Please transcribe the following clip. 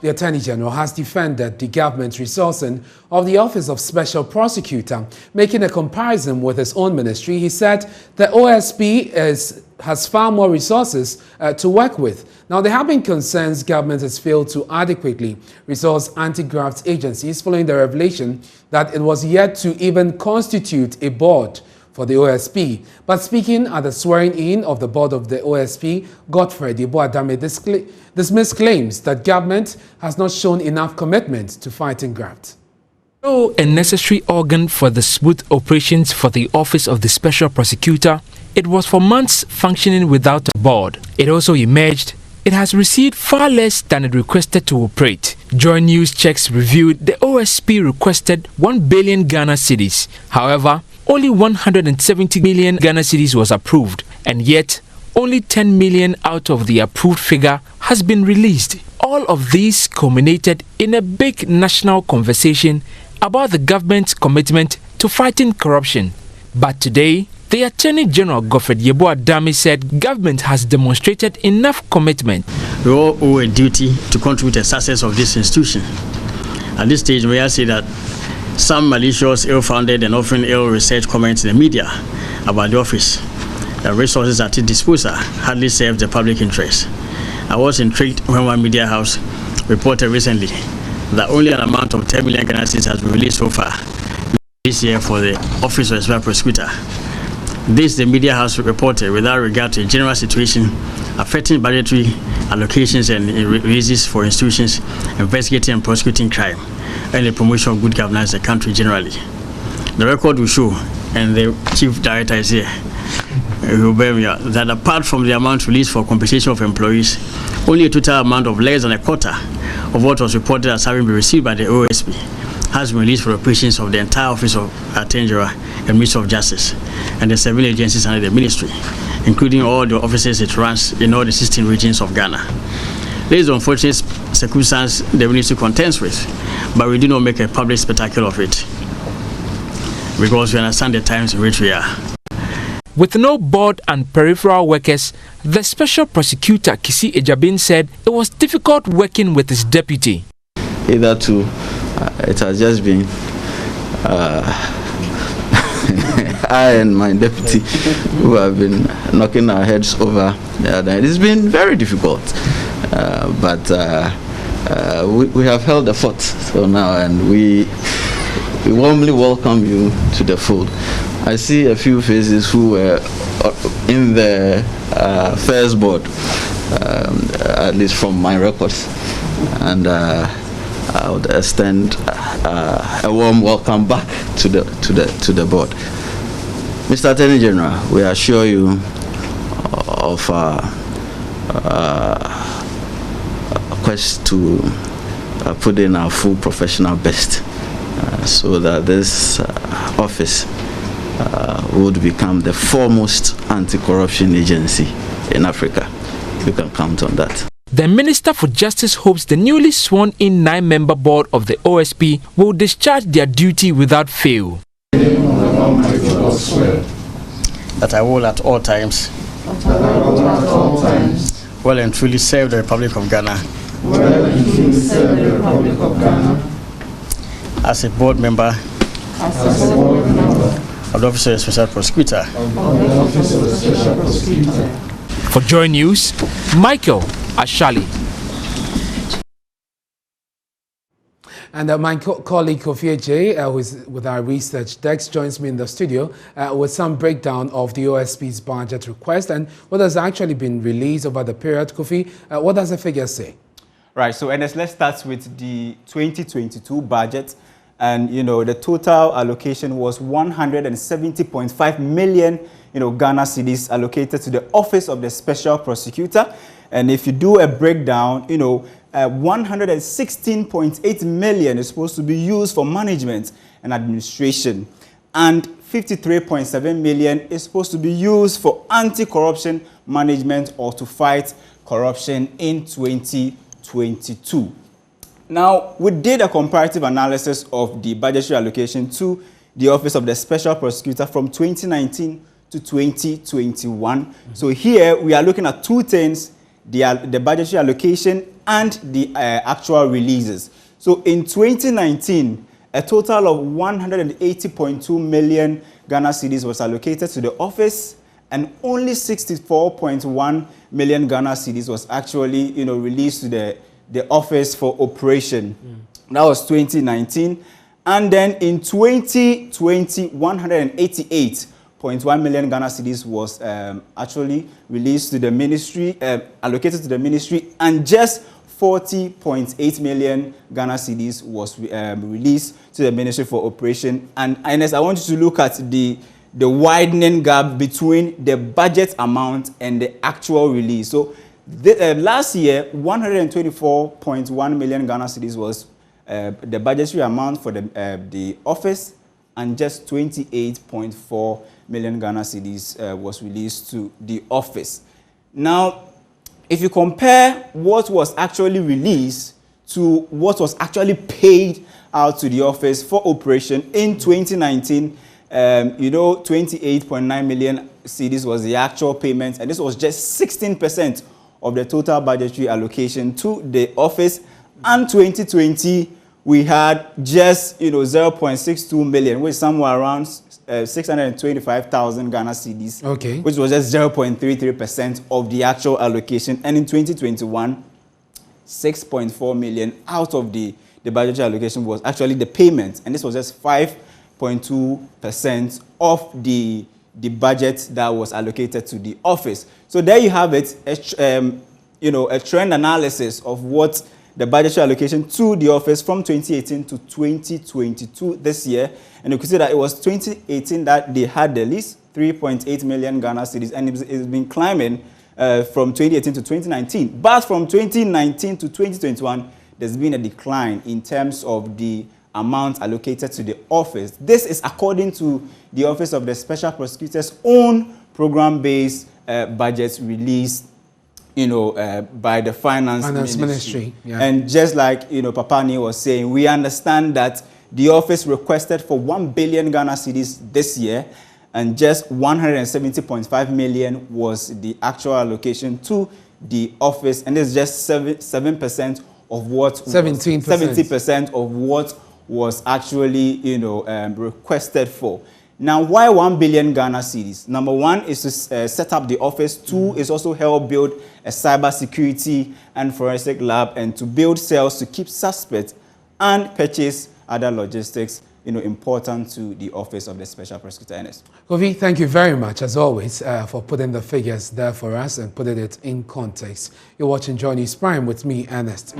The Attorney General has defended the government's resourcing of the Office of Special Prosecutor. Making a comparison with his own ministry, he said the OSP has far more resources to work with. Now, there have been concerns government has failed to adequately resource anti-graft agencies following the revelation that it was yet to even constitute a board for the OSP. But speaking at the swearing-in of the board of the OSP, Godfrey Adame dismissed claims that government has not shown enough commitment to fighting graft. Though a necessary organ for the smooth operations for the Office of the Special Prosecutor, it was for months functioning without a board. It also emerged it has received far less than it requested to operate. Joy News checks reviewed the OSP requested 1 billion Ghana cedis. However, only 170 million Ghana cedis was approved, and yet only 10 million out of the approved figure has been released. All of these culminated in a big national conversation about the government's commitment to fighting corruption. But today, the Attorney General Godfrey Adame said government has demonstrated enough commitment. We all owe a duty to contribute to the success of this institution. At this stage, we say that some malicious, ill-founded and often ill-researched comments in the media about the office, the resources at its disposal, hardly serve the public interest. I was intrigued when one media house reported recently that only an amount of 10 million Ghana cedis has been released so far this year for the Office of the Special Prosecutor. This the media house reported without regard to a general situation affecting budgetary allocations and releases for institutions investigating and prosecuting crime and the promotion of good governance in the country generally. The record will show, and the chief director is here, that apart from the amount released for compensation of employees, only a total amount of less than a quarter of what was reported as having been received by the OSP has been released for operations of the entire Office of Attorney General and Ministry of Justice and the 7 agencies under the ministry, including all the offices it runs in all the 16 regions of Ghana. There is unfortunate circumstance the ministry contends with, but we do not make a public spectacle of it because we understand the times in which we are. With no board and peripheral workers, the Special Prosecutor Kisi Ejabin said it was difficult working with his deputy. Hitherto, it has just been I and my deputy who have been knocking our heads over. It's been very difficult, but we have held the fort till now, and we warmly welcome you to the fold. I see a few faces who were in the first board, at least from my records, and I would extend a warm welcome back to the board. Mr. Attorney General, we assure you of our quest to put in our full professional best so that this office would become the foremost anti-corruption agency in Africa. You can count on that. The Minister for Justice hopes the newly sworn-in 9-member board of the OSP will discharge their duty without fail. That I will at all times well and truly serve the Republic of Ghana as a board member of the Office of the Special Prosecutor. For Joy News, Michael Ashali. And my colleague Kofi J, who is with our research desk, joins me in the studio with some breakdown of the OSP's budget request and what has actually been released over the period. Kofi, what does the figure say? Right, so Ernest, let's start with the 2022 budget. And, the total allocation was 170.5 million, Ghana cedis allocated to the Office of the Special Prosecutor. And if you do a breakdown, 116.8 million is supposed to be used for management and administration. And 53.7 million is supposed to be used for anti-corruption management or to fight corruption in 2022. Now, we did a comparative analysis of the budgetary allocation to the Office of the Special Prosecutor from 2019 to 2021. So here we are looking at two things the budgetary allocation and the actual releases. So in 2019, a total of 180.2 million Ghana cedis was allocated to the office, and only 64.1 million Ghana cedis was actually, released to the office for operation. That was 2019. And then in 2020, 188.1 million Ghana cedis was actually released to the ministry, allocated to the ministry, and just 40.8 million Ghana cedis was released to the ministry for operation. And Ernest, I want you to look at the widening gap between the budget amount and the actual release. So last year, 124.1 million Ghana cedis was the budgetary amount for the office, and just 28.4 million Ghana cedis was released to the office. Now, if you compare what was actually released to what was actually paid out to the office for operation in 2019, 28.9 million cedis was the actual payment, and this was just 16% of the total budgetary allocation to the office. And 2020, we had just 0.62 million, which is somewhere around 625,000 Ghana cedis, okay, which was just 0.33% of the actual allocation. And in 2021, 6.4 million out of the budgetary allocation was actually the payment, and this was just 5.2% of the budget that was allocated to the office. So there you have it, a trend analysis of what the budgetary allocation to the office from 2018 to 2022 this year. And you can see that it was 2018 that they had the least, 3.8 million Ghana cedis, and it's been climbing from 2018 to 2019. But from 2019 to 2021, there's been a decline in terms of the amount allocated to the office. This is according to the Office of the Special Prosecutor's own program-based budgets released by the Finance Ministry. Yeah. And just like, Papani was saying, we understand that the office requested for 1 billion Ghana cedis this year, and just 170.5 million was the actual allocation to the office. And it's just 7% of what 70% of what was actually, requested for. Now, why 1 billion Ghana cedis? Number one is to set up the office. Two is also help build a cyber security and forensic lab, and to build cells to keep suspects and purchase other logistics, important to the Office of the Special Prosecutor. Ernest. Kofi, thank you very much, as always, for putting the figures there for us and putting it in context. You're watching Joy News Prime with me, Ernest.